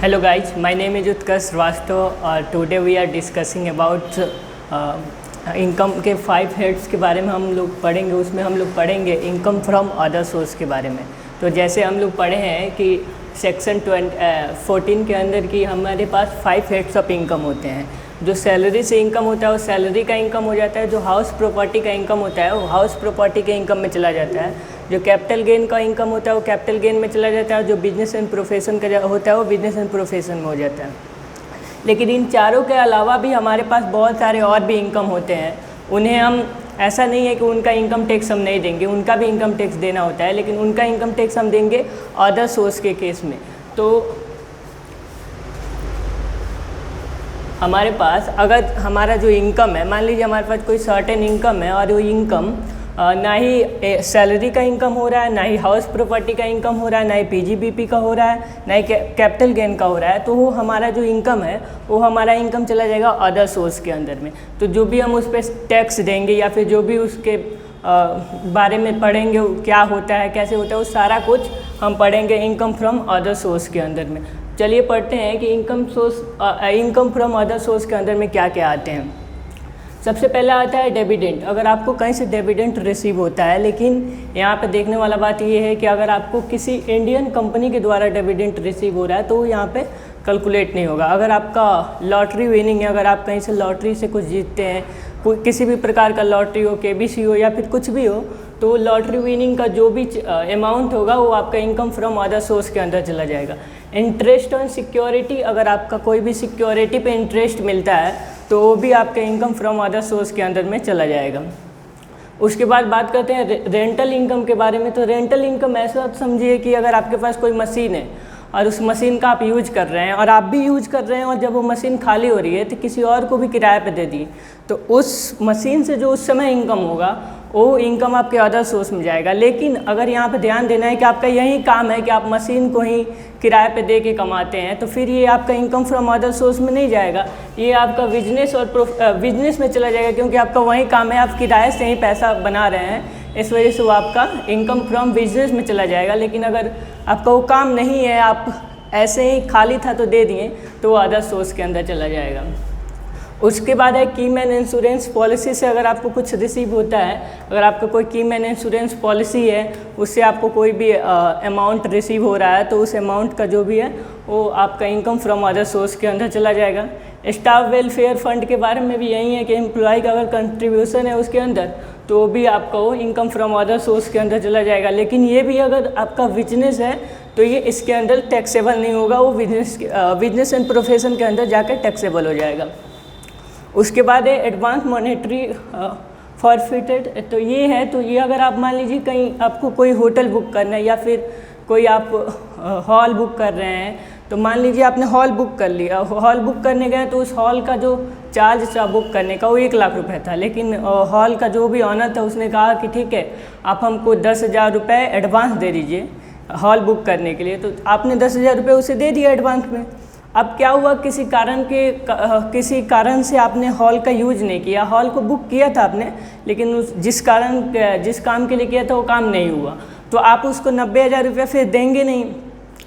Hello guys, my name is Utkarsh Srivastava. Today we are discussing about income के 5 heads के बारे में हम लोग पढ़ेंगे। उसमें हम लोग पढ़ेंगे इनकम फ्रॉम अदर सोर्स के बारे में। तो जैसे हम लोग पढ़े हैं कि सेक्शन 14 के अंदर की हमारे पास 5 हेड्स ऑफ इनकम होते हैं। जो सैलरी से इनकम होता है वो सैलरी का इनकम हो जाता है। जो हाउस प्रॉपर्टी का इनकम होता है वो हाउस प्रॉपर्टी के इनकम में चला जाता है। जो कैपिटल गेन का इनकम होता है वो कैपिटल गेन में चला जाता है। जो बिजनेस एंड प्रोफेशन का होता है वो बिजनेस एंड प्रोफेशन में हो जाता है। लेकिन इन चारों के अलावा भी हमारे पास बहुत सारे और भी इनकम होते हैं। उन्हें हम ऐसा नहीं है कि उनका इनकम टैक्स हम नहीं देंगे, उनका भी इनकम टैक्स देना होता है, लेकिन उनका इनकम टैक्स हम देंगे अदर सोर्स के केस में। तो हमारे पास अगर हमारा जो इनकम है, मान लीजिए हमारे पास कोई सर्टेन इनकम है और वो इनकम ना ही सैलरी का इनकम हो रहा है, ना ही हाउस प्रॉपर्टी का इनकम हो रहा है, ना ही पीजीबीपी का हो रहा है, ना ही कैपिटल गेन का हो रहा है, तो वो हमारा जो इनकम है वो हमारा इनकम चला जाएगा अदर सोर्स के अंदर में। तो जो भी हम उस पर टैक्स देंगे या फिर जो भी उसके बारे में पढ़ेंगे क्या होता है कैसे होता है वो सारा कुछ हम पढ़ेंगे इनकम फ्रॉम अदर सोर्स के अंदर में। चलिए पढ़ते हैं कि इनकम फ्रॉम अदर सोर्स के अंदर में क्या क्या आते हैं। सबसे पहला आता है डिविडेंड। अगर आपको कहीं से डिविडेंड रिसीव होता है, लेकिन यहाँ पे देखने वाला बात ये है कि अगर आपको किसी इंडियन कंपनी के द्वारा डिविडेंड रिसीव हो रहा है तो वो यहाँ पे कैलकुलेट नहीं होगा। अगर आपका लॉटरी विनिंग है, अगर आप कहीं से लॉटरी से कुछ जीतते हैं, कोई किसी भी प्रकार का लॉटरी हो, केबीसी हो या फिर कुछ भी हो, तो लॉटरी विनिंग का जो भी अमाउंट होगा वो आपका इनकम फ्रॉम अदर सोर्स के अंदर चला जाएगा। इंटरेस्ट ऑन सिक्योरिटी, अगर आपका कोई भी सिक्योरिटी पे इंटरेस्ट मिलता है तो वो भी आपके इनकम फ्रॉम अदर सोर्स के अंदर में चला जाएगा। उसके बाद बात करते हैं रेंटल इनकम के बारे में। तो रेंटल इनकम ऐसा समझिए कि अगर आपके पास कोई मशीन है और उस मशीन का आप यूज कर रहे हैं और आप भी यूज कर रहे हैं और जब वो मशीन खाली हो रही है तो किसी और को भी किराए पे दे दी, तो उस मशीन से जो उस समय इनकम होगा वो इनकम आपके अदर सोर्स में जाएगा। लेकिन अगर यहाँ पे ध्यान देना है कि आपका यही काम है कि आप मशीन को ही किराए पे दे के कमाते हैं, तो फिर ये आपका इनकम फ्रॉम अदर सोर्स में नहीं जाएगा, ये आपका बिजनेस और बिजनेस में चला जाएगा, क्योंकि आपका वही काम है, आप किराए से ही पैसा बना रहे हैं, इस वजह से वो आपका इनकम फ्रॉम बिजनेस में चला जाएगा। लेकिन अगर आपका वो काम नहीं है, आप ऐसे ही खाली था तो दे दिए, तो वो अदर सोर्स के अंदर चला जाएगा। उसके बाद है की मैन इंश्योरेंस पॉलिसी से अगर आपको कुछ रिसीव होता है, अगर आपका कोई की मैन इंश्योरेंस पॉलिसी है, उससे आपको कोई भी अमाउंट रिसीव हो रहा है, तो उस अमाउंट का जो भी है वो आपका इनकम फ्रॉम अदर सोर्स के अंदर चला जाएगा। स्टाफ वेलफेयर फंड के बारे में भी यही है कि एम्प्लॉय का अगर कंट्रीब्यूशन है उसके अंदर, तो भी आपका वो इनकम फ्रॉम अदर सोर्स के अंदर चला जाएगा। लेकिन ये भी अगर आपका बिजनेस है तो ये इसके अंदर टैक्सेबल नहीं होगा, वो बिजनेस एंड प्रोफेशन के अंदर जाकर टैक्सेबल हो जाएगा। उसके बाद है एडवांस मॉनेटरी फॉरफिटेड। तो ये है, तो ये अगर आप मान लीजिए कहीं आपको कोई होटल बुक करना है या फिर कोई आप हॉल बुक कर रहे हैं, तो मान लीजिए आपने हॉल बुक कर लिया, हॉल बुक करने गए तो उस हॉल का जो चार्ज था बुक करने का वो 1 लाख रुपए था, लेकिन हॉल का जो भी ऑनर था उसने कहा कि ठीक है आप हमको 10,000 रुपये एडवांस दे दीजिए हॉल बुक करने के लिए। तो आपने 10,000 रुपये उसे दे दिया एडवांस में। अब क्या हुआ, किसी कारण से आपने हॉल का यूज नहीं किया, हॉल को बुक किया था आपने, लेकिन जिस काम के लिए किया था वो काम नहीं हुआ, तो आप उसको 90,000 रुपये फिर देंगे नहीं।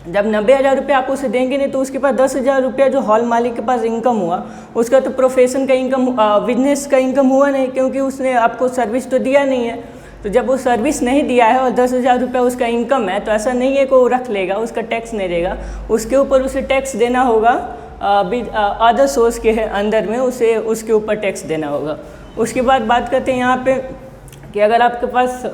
जब 90,000 रुपये आप उसे देंगे नहीं तो उसके पास 10,000 रुपये जो हॉल मालिक के पास इनकम हुआ उसका तो प्रोफेशन का इनकम, बिजनेस का इनकम हुआ नहीं, क्योंकि उसने आपको सर्विस तो दिया नहीं है। तो जब वो सर्विस नहीं दिया है और 10,000 रुपये उसका इनकम है, तो ऐसा नहीं है कि वो रख लेगा, उसका टैक्स नहीं देगा, उसके ऊपर उसे टैक्स देना होगा। अदर सोर्स के अंदर में उसे उसके ऊपर टैक्स देना होगा। उसके बाद बात करते हैं यहाँ पे कि अगर आपके पास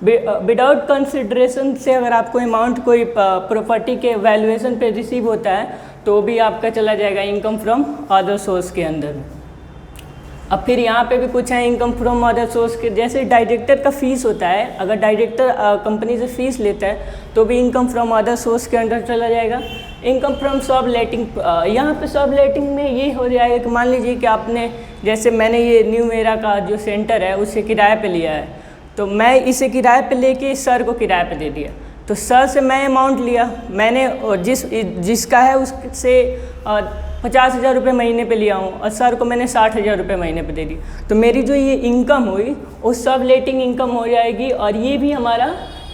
विदाउट कंसिडरेशन से अगर आपको अमाउंट कोई प्रॉपर्टी के वैल्यूएशन पे रिसीव होता है तो भी आपका चला जाएगा इनकम फ्रॉम अदर सोर्स के अंदर। अब फिर यहाँ पे भी कुछ है इनकम फ्रॉम अदर सोर्स के, जैसे डायरेक्टर का फीस होता है, अगर डायरेक्टर कंपनी से फीस लेता है तो भी इनकम फ्रॉम अदर सोर्स के अंदर चला जाएगा। इनकम फ्रॉम सब लेटिंग, यहाँ पे सब लेटिंग में ये हो जाएगा कि मान लीजिए कि आपने, जैसे मैंने ये न्यू एरा का जो सेंटर है उसे किराए पे लिया है, तो मैं इसे किराए पे लेके सर को किराए पे दे दिया, तो सर से मैं अमाउंट लिया, मैंने जिसका है उससे 50,000 रुपये महीने पे लिया हूँ और सर को मैंने 60,000 रुपये महीने पे दे दी, तो मेरी जो ये इनकम हुई वो सब लेटिंग इनकम हो जाएगी और ये भी हमारा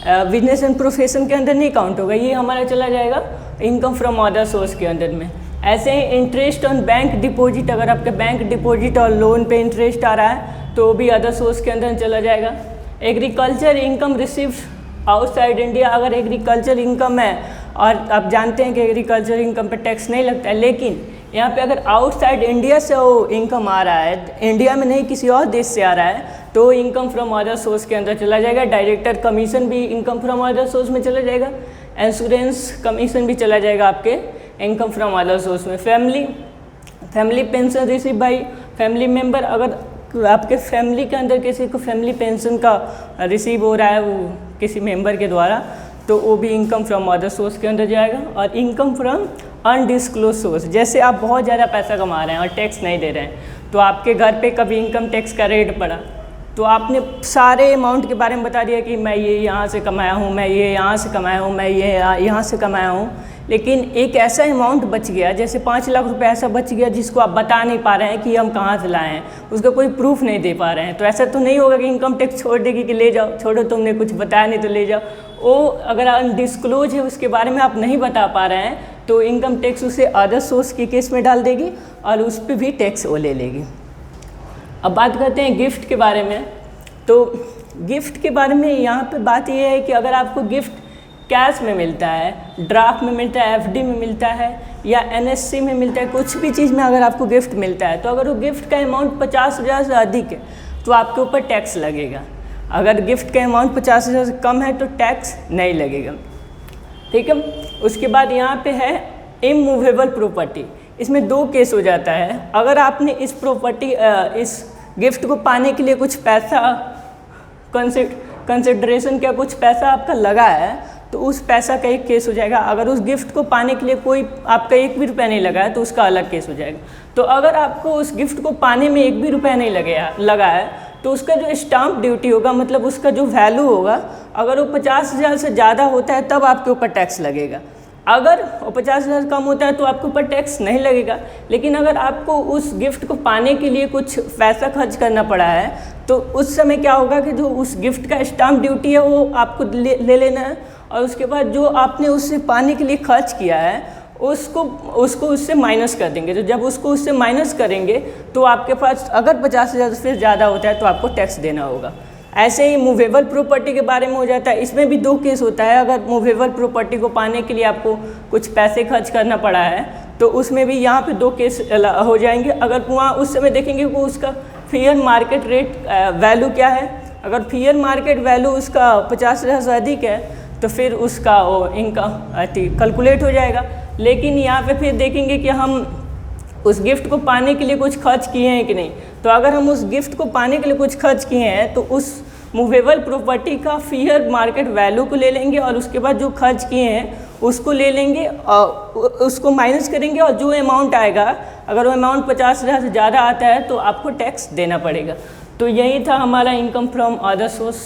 बिजनेस एंड प्रोफेशन के अंदर नहीं काउंट होगा, ये हमारा चला जाएगा इनकम फ्रॉम अदर सोर्स के अंदर में। ऐसे ही इंटरेस्ट ऑन बैंक डिपॉजिट, अगर आपके बैंक डिपॉजिट और लोन पे इंटरेस्ट आ रहा है तो वो भी अदर सोर्स के अंदर चला जाएगा। Agriculture income received outside India, अगर एग्रीकल्चर इनकम है और आप जानते हैं कि एग्रीकल्चर इनकम पे टैक्स नहीं लगता है, लेकिन यहाँ पे अगर आउटसाइड इंडिया से वो इनकम आ रहा है, इंडिया में नहीं किसी और देश से आ रहा है, तो इनकम फ्रॉम अदर सोर्स के अंदर चला जाएगा। डायरेक्टर कमीशन भी इनकम फ्रॉम अदर सोर्स में चला जाएगा। इंश्योरेंस कमीशन भी चला जाएगा आपके इनकम फ्रॉम अदर सोर्स में। Family pension receive by family member, अगर आपके फैमिली के अंदर किसी को फैमिली पेंशन का रिसीव हो रहा है वो किसी मेंबर के द्वारा, तो वो भी इनकम फ्रॉम अदर सोर्स के अंदर जाएगा। और इनकम फ्रॉम अनडिस्क्लोज सोर्स, जैसे आप बहुत ज़्यादा पैसा कमा रहे हैं और टैक्स नहीं दे रहे हैं, तो आपके घर पे कभी इनकम टैक्स का रेड पड़ा तो आपने सारे अमाउंट के बारे में बता दिया कि मैं ये यहाँ से कमाया हूँ, मैं ये यहाँ से कमाया हूँ, मैं ये यहाँ से कमाया हूँ, लेकिन एक ऐसा अमाउंट बच गया, जैसे 5 लाख रुपए ऐसा बच गया जिसको आप बता नहीं पा रहे हैं कि हम कहाँ से लाए हैं, उसका कोई प्रूफ नहीं दे पा रहे हैं, तो ऐसा तो नहीं होगा कि इनकम टैक्स छोड़ देगी कि ले जाओ, छोड़ो तुमने कुछ बताया नहीं तो ले जाओ। वो अगर अनडिस्क्लोज है, उसके बारे में आप नहीं बता पा रहे हैं, तो इनकम टैक्स उसे अदर सोर्स के केस में डाल देगी और उस पर भी टैक्स वो ले लेगी। अब बात करते हैं गिफ्ट के बारे में। तो गिफ्ट के बारे में यहाँ पे बात ये है कि अगर आपको गिफ्ट कैश में मिलता है, ड्राफ्ट में मिलता है, एफडी में मिलता है या एनएससी में मिलता है, कुछ भी चीज़ में अगर आपको गिफ्ट मिलता है, तो अगर वो गिफ्ट का अमाउंट 50,000 से अधिक है तो आपके ऊपर टैक्स लगेगा। अगर गिफ्ट का अमाउंट 50,000 से कम है तो टैक्स नहीं लगेगा, ठीक है। उसके बाद यहाँ पे है इमूवेबल प्रॉपर्टी। इसमें 2 केस हो जाता है। अगर आपने इस प्रॉपर्टी इस गिफ्ट को पाने के लिए कुछ पैसा कंसिडरेशन क्या कुछ पैसा आपका लगा है, तो उस पैसा का एक केस हो जाएगा। अगर उस गिफ्ट को पाने के लिए कोई आपका 1 भी रुपया नहीं लगा है तो उसका अलग केस हो जाएगा। तो अगर आपको उस गिफ्ट को पाने में 1 भी रुपया नहीं लगा है तो उसका जो स्टाम्प ड्यूटी होगा, मतलब उसका जो वैल्यू होगा, अगर वो 50,000 से ज़्यादा होता है तब आपके ऊपर टैक्स लगेगा। अगर वो 50,000 कम होता है तो आपके ऊपर टैक्स नहीं लगेगा। लेकिन अगर आपको उस गिफ्ट को पाने के लिए कुछ पैसा खर्च करना पड़ा है तो उस समय क्या होगा कि जो उस गिफ्ट का स्टाम्प ड्यूटी है वो आपको ले लेना है, और उसके बाद जो आपने उससे पाने के लिए खर्च किया है उसको उससे माइनस कर देंगे। तो जब उसको उससे माइनस करेंगे तो आपके पास अगर 50,000 से ज़्यादा होता है तो आपको टैक्स देना होगा। ऐसे ही मूवेबल प्रॉपर्टी के बारे में हो जाता है। इसमें भी 2 केस होता है। अगर मूवेबल प्रॉपर्टी को पाने के लिए आपको कुछ पैसे खर्च करना पड़ा है तो उसमें भी यहाँ पे 2 केस हो जाएंगे। अगर वहाँ उस समय देखेंगे वो उसका फेयर मार्केट रेट वैल्यू क्या है। अगर फेयर मार्केट वैल्यू उसका 50,000 से अधिक है तो फिर उसका वो इनकम कैलकुलेट हो जाएगा। लेकिन यहाँ पे फिर देखेंगे कि हम उस गिफ्ट को पाने के लिए कुछ खर्च किए हैं कि नहीं। तो अगर हम उस गिफ्ट को पाने के लिए कुछ खर्च किए हैं तो उस मूवेबल प्रॉपर्टी का फेयर मार्केट वैल्यू को ले लेंगे और उसके बाद जो खर्च किए हैं उसको ले लेंगे और उसको माइनस करेंगे, और जो अमाउंट आएगा, अगर वो अमाउंट 50,000 से ज़्यादा आता है तो आपको टैक्स देना पड़ेगा। तो यही था हमारा इनकम फ्रॉम अदर सोर्स।